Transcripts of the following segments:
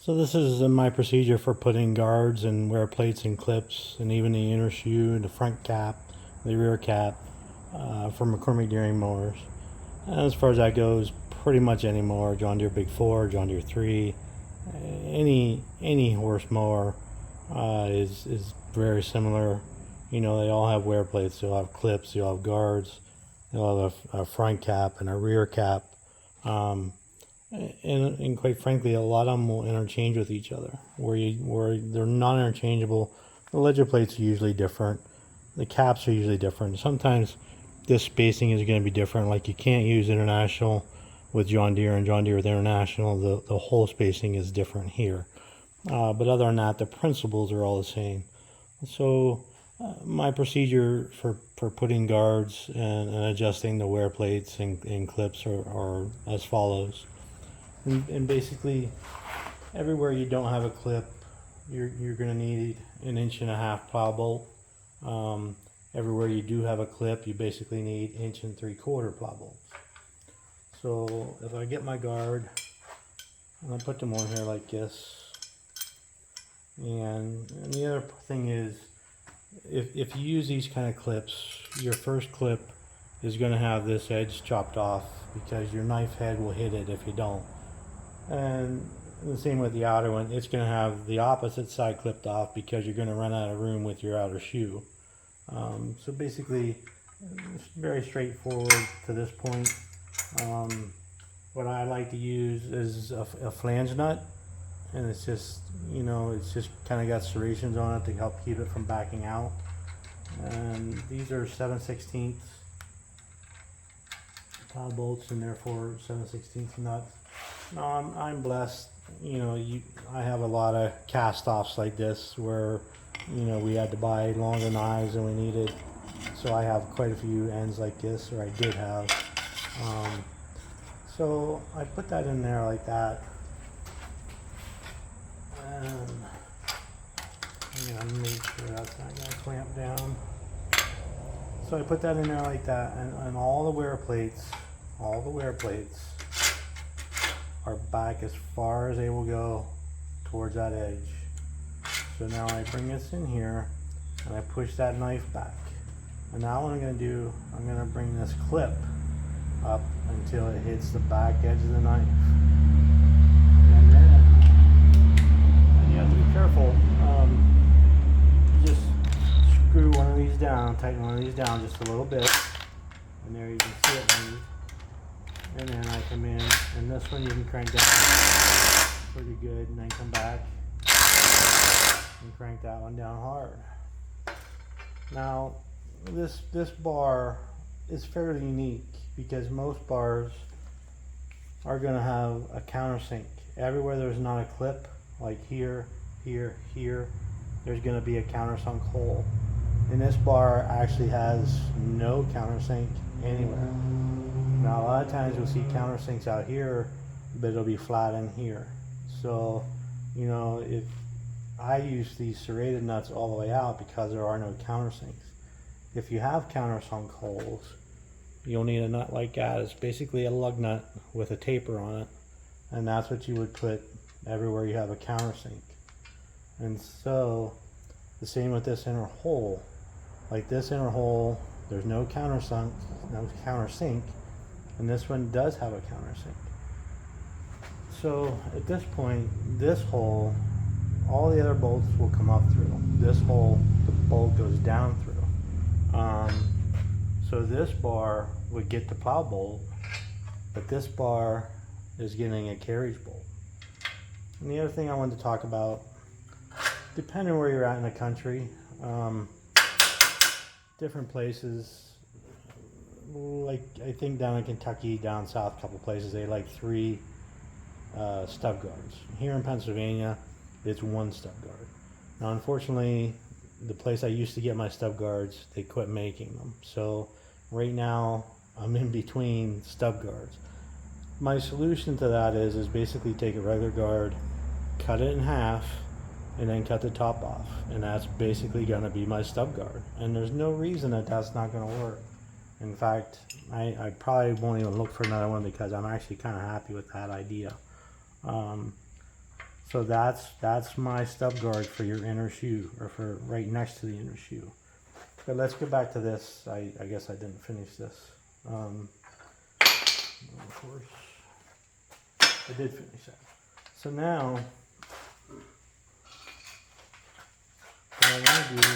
So this is my procedure for putting guards and wear plates and clips and even the inner shoe, the front cap, the rear cap for McCormick Deering mowers. And as far as that goes, pretty much any mower, John Deere Big 4, John Deere 3, any horse mower is very similar. You know, they all have wear plates, they'll have clips, they'll have guards, they'll have a front cap and a rear cap. And quite frankly, a lot of them will interchange with each other. Where they're not interchangeable, the ledger plates are usually different. The caps are usually different. Sometimes this spacing is going to be different. Like you can't use International with John Deere and John Deere with International. The whole spacing is different here. But other than that, the principles are all the same. So my procedure for putting guards and adjusting the wear plates and clips are as follows. And basically, everywhere you don't have a clip, you're going to need an 1.5" plow bolt. Everywhere you do have a clip, you basically need 1 3/4" plow bolts. So if I get my guard, and I put them on here like this, and the other thing is, if you use these kind of clips, your first clip is going to have this edge chopped off because your knife head will hit it if you don't. And the same with the outer one, it's going to have the opposite side clipped off because you're going to run out of room with your outer shoe. So basically, it's very straightforward to this point. What I like to use is a flange nut, and it's just, you know, it's just kind of got serrations on it to help keep it from backing out. And these are 7/16 plow bolts, and therefore 7/16 nuts. Now I'm blessed, you know, I have a lot of cast offs like this where, you know, we had to buy longer knives than we needed. So I have quite a few ends like this, or I did have. So I put that in there like that. And I'm gonna make sure that's not gonna clamp down. So I put that in there like that, and all the wear plates are back as far as they will go towards that edge. So now I bring this in here and I push that knife back. And now what I'm going to do, I'm going to bring this clip up until it hits the back edge of the knife. And then you have to be careful. You just screw one of these down, tighten one of these down just a little bit. And there you can see it move. And then I come in, and this one you can crank down pretty good, and then come back and crank that one down hard. Now, this bar is fairly unique because most bars are going to have a countersink. Everywhere there's not a clip, like here, there's going to be a countersunk hole. And this bar actually has no countersink anywhere. Now a lot of times you'll see countersinks out here, but it'll be flat in here. So, you know, if I use these serrated nuts all the way out because there are no countersinks. If you have countersunk holes, you'll need a nut like that. It's basically a lug nut with a taper on it, and that's what you would put everywhere you have a countersink. And so the same with this inner hole. Like this inner hole, there's no countersink, and this one does have a countersink. So at this point, this hole, all the other bolts will come up through. This hole, the bolt goes down through. So this bar would get the plow bolt, but this bar is getting a carriage bolt. And the other thing I wanted to talk about, depending where you're at in the country, different places, like I think down in Kentucky, down south, a couple places, they like 3 stub guards. Here in Pennsylvania, it's 1 stub guard. Now unfortunately, the place I used to get my stub guards, they quit making them. So right now I'm in between stub guards. My solution to that is basically take a regular guard, cut it in half, and then cut the top off, and that's basically going to be my stub guard. And there's no reason that that's not going to work. In fact, I probably won't even look for another one because I'm actually kind of happy with that idea. So that's my stub guard for your inner shoe, or for right next to the inner shoe. But let's get back to this. I guess I didn't finish this. Of course, I did finish that. So now, what I want to do,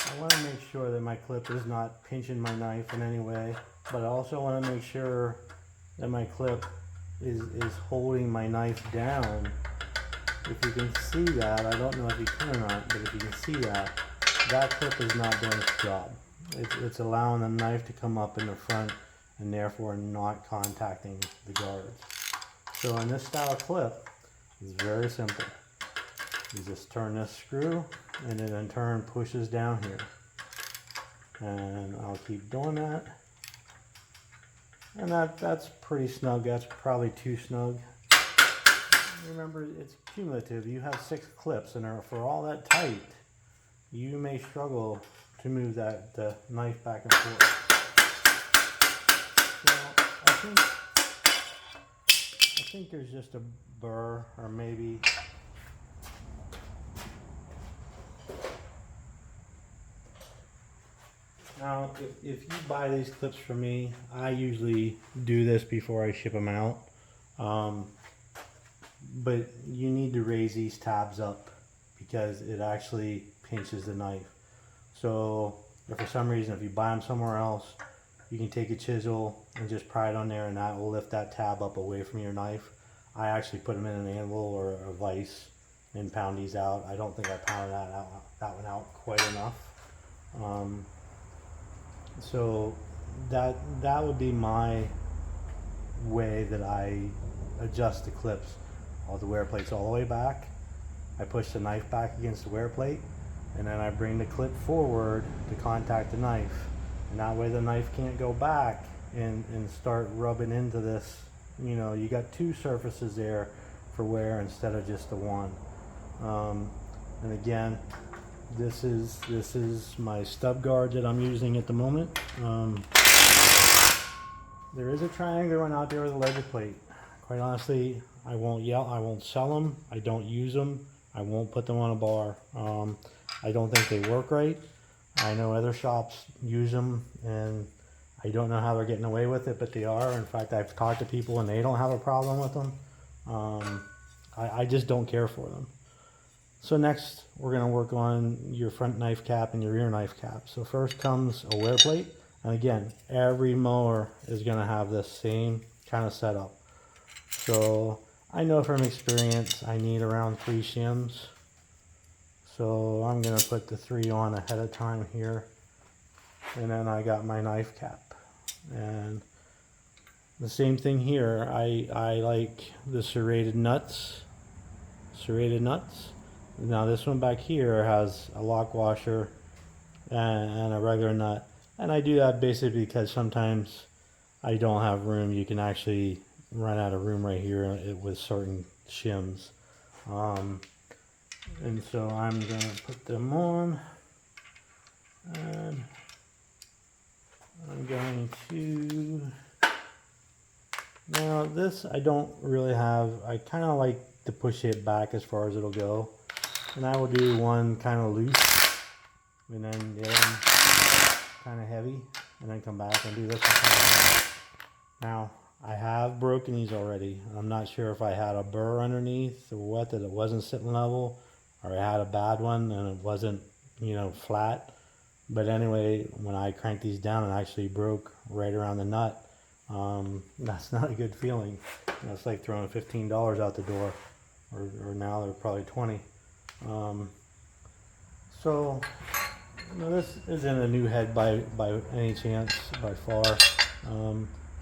I want to make sure that my clip is not pinching my knife in any way, but I also want to make sure that my clip is holding my knife down. If you can see that, I don't know if you can or not, but if you can see that, that clip is not doing its job. It's allowing the knife to come up in the front and therefore not contacting the guards. So in this style of clip, it's very simple. You just turn this screw and it in turn pushes down here. And I'll keep doing that. And that's pretty snug. That's probably too snug. Remember, it's cumulative. You have 6 clips, and for all that tight, you may struggle to move the knife back and forth. So I think there's just a burr, or maybe now. If you buy these clips from me, I usually do this before I ship them out. But you need to raise these tabs up because it actually pinches the knife. So if for some reason, if you buy them somewhere else, you can take a chisel and just pry it on there, and that will lift that tab up away from your knife. I actually put them in an anvil or a vise and pound these out. I don't think I pounded that one out quite enough. So that would be my way that I adjust the clips. All the wear plates all the way back. I push the knife back against the wear plate, and then I bring the clip forward to contact the knife. And that way the knife can't go back and start rubbing into this. You know, you got 2 surfaces there for wear instead of just the one. And again, this is my stub guard that I'm using at the moment. There is a triangular one out there with a ledger plate. Quite honestly, I won't sell them. I don't use them. I won't put them on a bar. I don't think they work right. I know other shops use them, and I don't know how they're getting away with it, but they are. In fact, I've talked to people and they don't have a problem with them. I just don't care for them. So next, we're going to work on your front knife cap and your rear knife cap. So first comes a wear plate. And again, every mower is going to have this same kind of setup. So I know from experience I need around 3 shims. So I'm going to put the 3 on ahead of time here. And then I got my knife cap. And the same thing here. I like the serrated nuts. Now this one back here has a lock washer and a regular nut. And I do that basically because sometimes I don't have room. You can actually run out of room right here with certain shims. And so I'm going to put them on. And I'm going to... Now this I don't really have. I kind of like to push it back as far as it'll go. And I will do one kind of loose. And then the other one kind of heavy. And then come back and do this one kind of heavy. Now, I have broken these already. I'm not sure if I had a burr underneath or what, that it wasn't sitting level, or I had a bad one and it wasn't, you know, flat. But anyway, when I cranked these down, it actually broke right around the nut. That's not a good feeling. You know, it's like throwing $15 out the door, or now they're probably 20. So, you know, this isn't a new head by any chance, by far.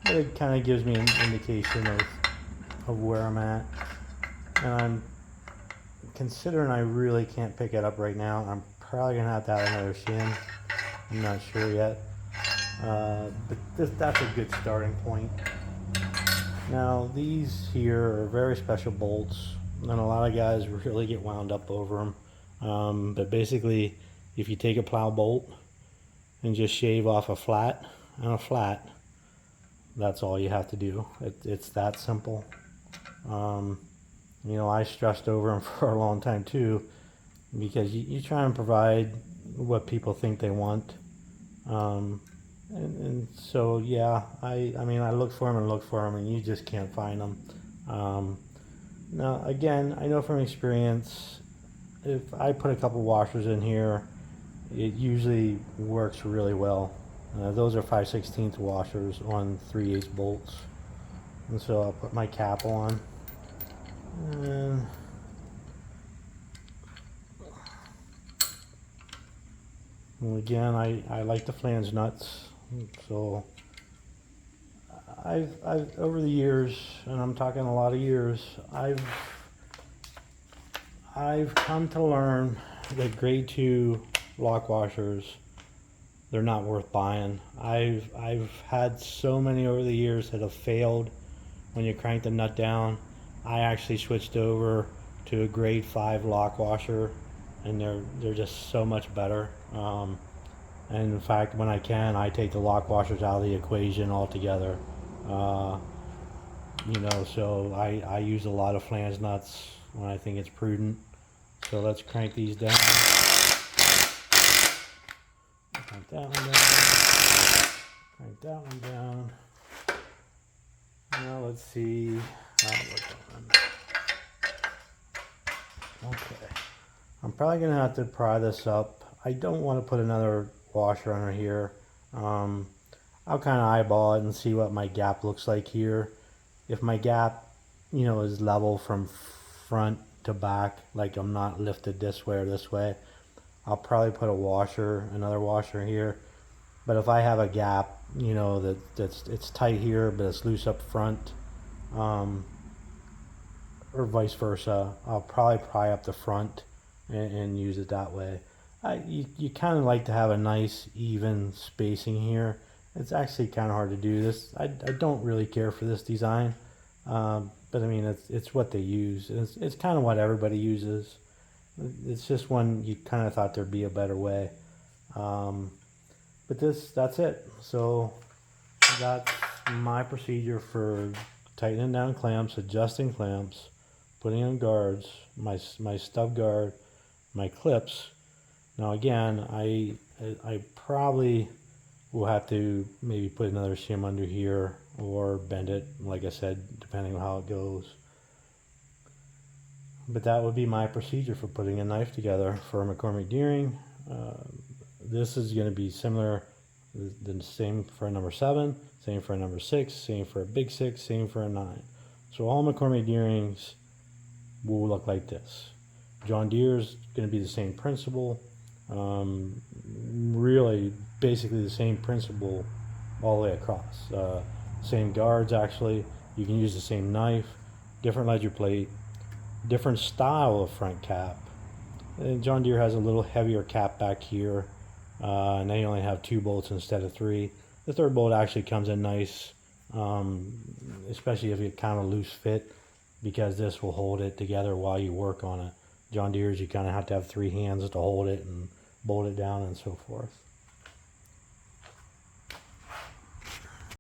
But it kind of gives me an indication of where I'm at. And I'm considering I really can't pick it up right now. I'm probably going to have another shim. I'm not sure yet. But that's a good starting point. Now, these here are very special bolts, and a lot of guys really get wound up over them. But basically, if you take a plow bolt and just shave off a flat and a flat, That's all you have to do. It's that simple. You know, I stressed over them for a long time too, because you try and provide what people think they want. And so, yeah, I mean, I look for them and look for them, and you just can't find them. Now, again, I know from experience, if I put a couple washers in here, it usually works really well. Those are 5/16 washers on 3/8 bolts. And so I'll put my cap on. And again, I like the flange nuts. So I've over the years, and I'm talking a lot of years, I've come to learn that grade 2 lock washers, they're not worth buying. I've had so many over the years that have failed when you crank the nut down. I actually switched over to a grade 5 lock washer, and they're just so much better. And in fact, when I can, I take the lock washers out of the equation altogether. You know, so I use a lot of flange nuts when I think it's prudent. So let's crank these down. Crank that one down. Crank that one down. Now let's see. Okay. I'm probably gonna have to pry this up. I don't want to put another washer under here. I'll kind of eyeball it and see what my gap looks like here. If my gap, you know, is level from front to back, like I'm not lifted this way or this way, I'll probably put a washer, another washer here. But if I have a gap, you know, it's tight here but it's loose up front, or vice versa, I'll probably pry up the front and use it that way. You kind of like to have a nice even spacing here. It's actually kind of hard to do this. I don't really care for this design, but I mean it's what they use. It's kind of what everybody uses. It's just one you kind of thought there'd be a better way, but that's it. So that's my procedure for tightening down clamps, adjusting clamps, putting in guards, my stub guard, my clips. Now again, I probably will have to maybe put another shim under here or bend it, like I said, depending on how it goes. But that would be my procedure for putting a knife together for a McCormick Deering. This is going to be similar, the same for a number 7, same for a number 6, same for a big 6, same for a 9. So all McCormick Deerings will look like this. John Deere's going to be the same principle. Really basically the same principle all the way across. Same guards, actually. You can use the same knife, different ledger plate, different style of front cap. And John Deere has a little heavier cap back here, and they only have 2 bolts instead of 3. The 3rd bolt actually comes in nice, especially if you kind of loose fit, because this will hold it together while you work on it. John Deere's, you kind of have to have 3 hands to hold it and bolt it down and so forth.